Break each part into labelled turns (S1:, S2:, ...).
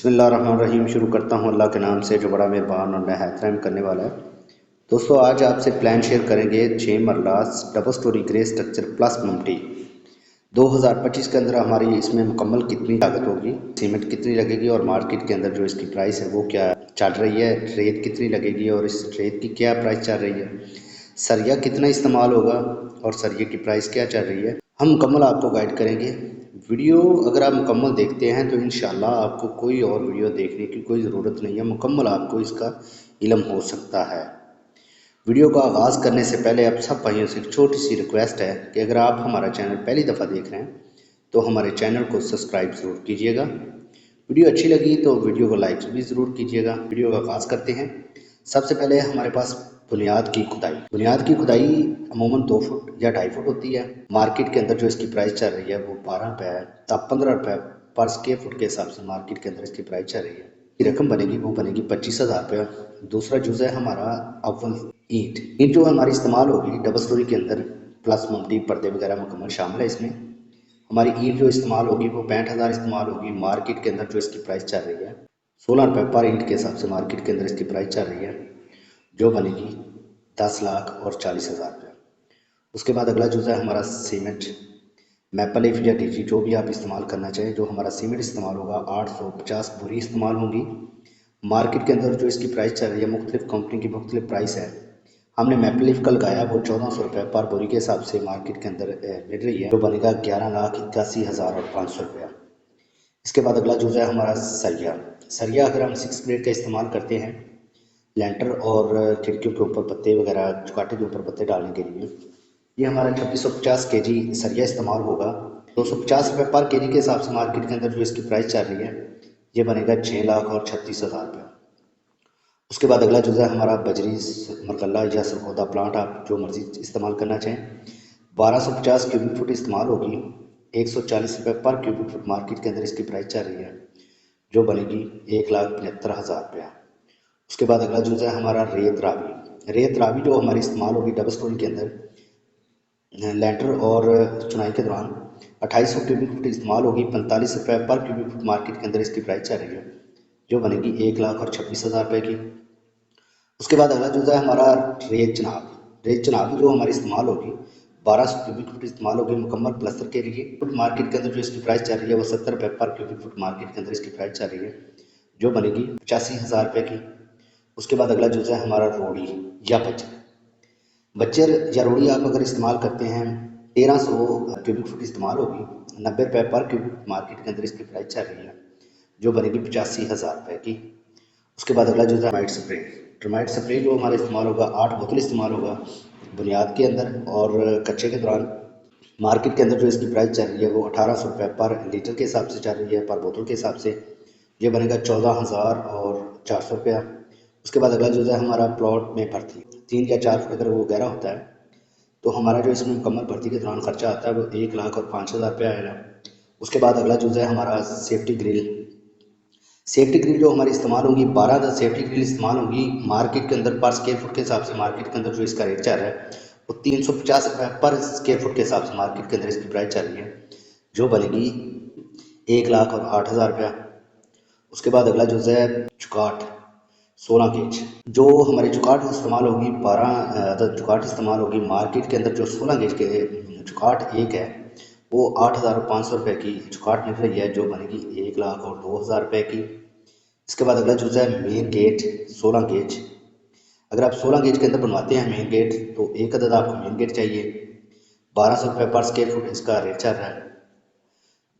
S1: बिस्मिल्लाहिर्रहमानिर्रहीम। शुरू करता हूँ अल्लाह के नाम से जो बड़ा मेहरबान और नहायत रहम करने वाला है। दोस्तों, आज आपसे प्लान शेयर करेंगे 6 marla double storey grey structure plus mumty 2025 के अंदर हमारी इसमें मुकम्मल कितनी लागत होगी, सीमेंट कितनी लगेगी और मार्केट के अंदर जो इसकी प्राइस है वो क्या चल रही है, रेत कितनी लगेगी और इस रेत की क्या प्राइस चल रही है, सरिया कितना इस्तेमाल होगा और सरिये की प्राइस क्या चल रही है, हम मुकम्मल आपको गाइड करेंगे। वीडियो अगर आप मुकम्मल देखते हैं तो इंशाल्लाह आपको कोई और वीडियो देखने की कोई ज़रूरत नहीं है, मुकम्मल आपको इसका इल्म हो सकता है। वीडियो का आगाज़ करने से पहले आप सब भाइयों से एक छोटी सी रिक्वेस्ट है कि अगर आप हमारा चैनल पहली दफ़ा देख रहे हैं तो हमारे चैनल को सब्सक्राइब ज़रूर कीजिएगा। वीडियो अच्छी लगी तो वीडियो को लाइक भी ज़रूर कीजिएगा। वीडियो का आगाज़ करते हैं। सबसे पहले हमारे पास बुनियाद की खुदाई अमूमन 2 फुट या 2.5 फुट होती है। मार्केट के अंदर जो इसकी प्राइस चल रही है वो 12 रुपये है, तब 15 रुपये पर स्क्वायर फुट के हिसाब से मार्केट के अंदर इसकी प्राइस चल रही है। की रकम बनेगी वो बनेगी 25,000 रुपये। दूसरा जुज़ है हमारा अव्वल ईंट जो हमारी इस्तेमाल होगी डबल स्टोरी के अंदर, प्लस ममटी पर्दे वगैरह मुकम्मल शामिल है इसमें। हमारी ईंट जो इस्तेमाल होगी वो 65,000 इस्तेमाल होगी। मार्केट के अंदर जो इसकी प्राइस चल रही है 16 रुपये पर ईंट के हिसाब से मार्केट के अंदर इसकी प्राइस चल रही है, जो बनेगी 10,40,000 रुपये। उसके बाद अगला जुज़ है हमारा सीमेंट, मैपल लीफ या डीजी जो भी आप इस्तेमाल करना चाहें। जो हमारा सीमेंट इस्तेमाल होगा 850 बोरी इस्तेमाल होंगी। मार्केट के अंदर जो इसकी प्राइस चल रही है, मुख्तलिफ कंपनी की मुख्तलिफ प्राइस है। हमने मैपल लीफ का लगाया वो 1400 रुपये पर बोरी के हिसाब से मार्केट के अंदर मिल रही है, जो बनेगा 11,81,500 रुपया। इसके बाद अगला जुज़ है हमारा सरिया अगर हम 6 ग्रेड का इस्तेमाल करते हैं लेंटर और खिड़कियों के ऊपर पत्ते वगैरह, चुकाटे के ऊपर पत्ते डालने के लिए, ये हमारा 2650 केजी सरिया इस्तेमाल होगा। 250 रुपये पर केजी के हिसाब से मार्केट के अंदर जो इसकी प्राइस चल रही है ये बनेगा 6,36,000 रुपये। उसके बाद अगला जुज़ है हमारा बजरी मरकल्ला या सरखोदा प्लांट, आप जो मर्जी इस्तेमाल करना चाहें। 1250 क्यूबिक फुट इस्तेमाल होगी। 140 रुपये पर क्यूबिक फुट मार्केट के अंदर इसकी प्राइस चल रही है, जो बनेगी 1,75,000 रुपया। उसके बाद अगला जुज़ है हमारा रेत रावी जो हमारी इस्तेमाल होगी डबल स्टोरी के अंदर लेंटर और चुनाई के दौरान 2800 क्यूबिक फुट इस्तेमाल होगी। 45 रुपये पर क्यूबिक फुट मार्केट के अंदर इसकी प्राइस चल रही है, जो बनेगी 1,26,000 रुपये की। उसके बाद अगला जुज़ है हमारा रेत चनाब जो हमारी इस्तेमाल होगी 1200 क्यूबिक फुट इस्तेमाल होगी मुकम्मल प्लस्तर के लिए। फुट मार्केट के अंदर जो इसकी प्राइस चल रही है वो 70 रुपये पर क्यूबिक फुट मार्केट के अंदर इसकी प्राइस चल रही है, जो बनेगी 85,000 रुपये की। उसके बाद अगला जुज़ है हमारा रोड़ी या बच्चर या रोड़ी आप अगर इस्तेमाल करते हैं 1300 क्यूबिक फुट इस्तेमाल होगी। 90 रुपये पर क्यूबिक फुट मार्केट के अंदर इसकी प्राइस चल रही है, जो बनेगी 85,000 रुपये की। उसके बाद अगला जो है टर्माइट स्प्रे जो हमारा इस्तेमाल होगा 8 बोतल इस्तेमाल होगा बुनियाद के अंदर और कच्चे के दौरान। मार्केट के अंदर जो इसकी प्राइस चल रही है वो 1800 रुपये पर लीटर के हिसाब से चल रही है, पर बोतल के हिसाब से ये बनेगा 14,400 रुपया। उसके बाद अगला जो है हमारा प्लॉट में भर्ती 3 या 4 फुट अगर वो गहरा होता है तो हमारा जो इसमें मुकम्मल भर्ती के दौरान खर्चा आता है वो 1,05,000 रुपया आएगा। उसके बाद अगला जो है हमारा सेफ्टी ग्रिल जो हमारी इस्तेमाल होगी 12 सेफ्टी ग्रिल इस्तेमाल होगी। मार्केट के अंदर पर स्क्वायर फुट के हिसाब से मार्केट के अंदर जो इसका रेट चल रहा है वो 350 रुपये पर स्क्वायर फुट के हिसाब से मार्केट के अंदर इसकी प्राइस चल रही है, जो बनेगी 1,08,000 रुपया। उसके बाद अगला जो है चुकाट 16 गेज जो हमारी चुकाट इस्तेमाल होगी 12 अदद चुकाट इस्तेमाल होगी। मार्केट के अंदर जो 16 गेज के चुकाट एक है वो 8,500 रुपये की चुकाट निकल रही है, जो बनेगी 1,02,000 रुपये की। इसके बाद अगला जो है मेन गेट 16 गेज। अगर आप 16 गेज के अंदर बनवाते हैं मेन गेट तो एक अदद आपको मेन गेट चाहिए। 1200 रुपये पर स्क्वायर फुट इसका रेट चल रहा है,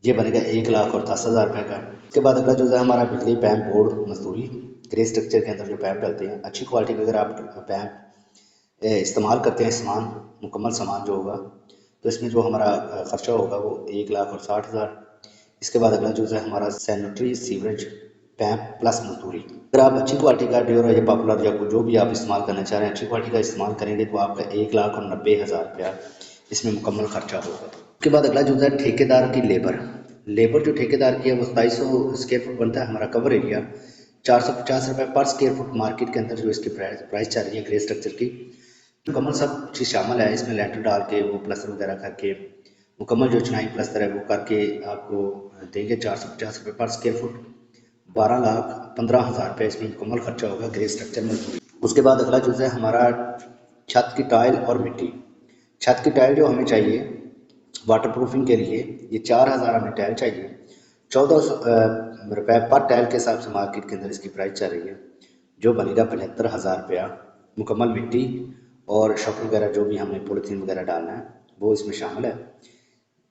S1: ये बनेगा 1,10,000 रुपये का। इसके बाद अगला जो है हमारा बिजली पैम्प बोर्ड मजदूरी ग्रे स्ट्रक्चर के अंदर जो पैम्प डलते हैं अच्छी क्वालिटी के अगर आप पैम्प इस्तेमाल करते हैं सामान मुकम्मल सामान जो होगा तो इसमें जो हमारा खर्चा होगा वो 1,60,000। इसके बाद अगला जो है हमारा सैनिटरी सीवरेज पैम्प प्लस मजदूरी। अगर आप अच्छी क्वालिटी का ड्योर या पॉपुलर या जो भी आप इस्तेमाल करना चाह रहे हैं अच्छी क्वालिटी का इस्तेमाल करेंगे तो आपका 1,90,000 रुपया इसमें मुकम्मल खर्चा होगा। उसके बाद अगला जो है ठेकेदार की लेबर जो ठेकेदार की है वो 2700 स्क्वायर फुट बनता है हमारा कवर एरिया। 450 रुपये पर स्क्वायर फुट मार्केट के अंदर जो इसकी प्राइस चल रही है ग्रे स्ट्रक्चर की। मुकम्मल सब चीज़ शामिल है इसमें, लेंटर डाल के वो प्लस्तर वगैरह करके मुकम्मल जो चुनाई प्लस्तर है वो करके आपको देंगे 450 रुपये पर स्क्वायर फुट। 12,15,000 रुपये इसमें मुकम्मल खर्चा होगा ग्रे स्ट्रक्चर मजदूरी। उसके बाद अगला जुज़ है हमारा छत की टाइल और मिट्टी। छत की टाइल जो हमें चाहिए वाटर प्रूफिंग के लिए, ये 4,000 हमें टाइल चाहिए। 1400 रुपये पर टाइल के हिसाब से मार्केट के अंदर इसकी प्राइस चल रही है, जो बनेगा 75,000 रुपया। मुकम्मल मिट्टी और शॉप वगैरह जो भी हमें पॉलीथीन वगैरह डालना है वो इसमें शामिल है।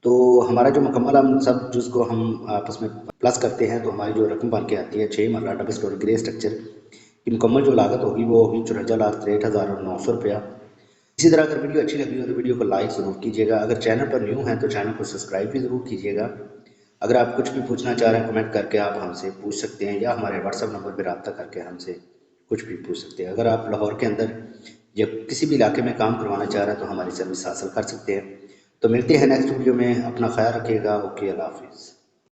S1: तो हमारा जो मुकम्मल हम सब जिसको हम आपस में प्लस करते हैं तो हमारी जो रकम बन के आती है 6 marla double storey grey structure की मुकम्मल जो लागत होगी वो होगी 54,63,900 रुपया। इसी तरह अगर वीडियो अच्छी लगी हो तो वीडियो को लाइक ज़रूर कीजिएगा। अगर चैनल पर न्यू हैं तो चैनल को सब्सक्राइब भी ज़रूर कीजिएगा। अगर आप कुछ भी पूछना चाह रहे हैं कमेंट करके आप हमसे पूछ सकते हैं, या हमारे व्हाट्सएप नंबर पर रब्ता करके हमसे कुछ भी पूछ सकते हैं। अगर आप लाहौर के अंदर या किसी भी इलाके में काम करवाना चाह रहे हैं तो हमारी सर्विस हासिल कर सकते हैं। तो मिलते हैं नेक्स्ट वीडियो में, अपना ख्याल रखिएगा। ओके, अल्लाह हाफिज़।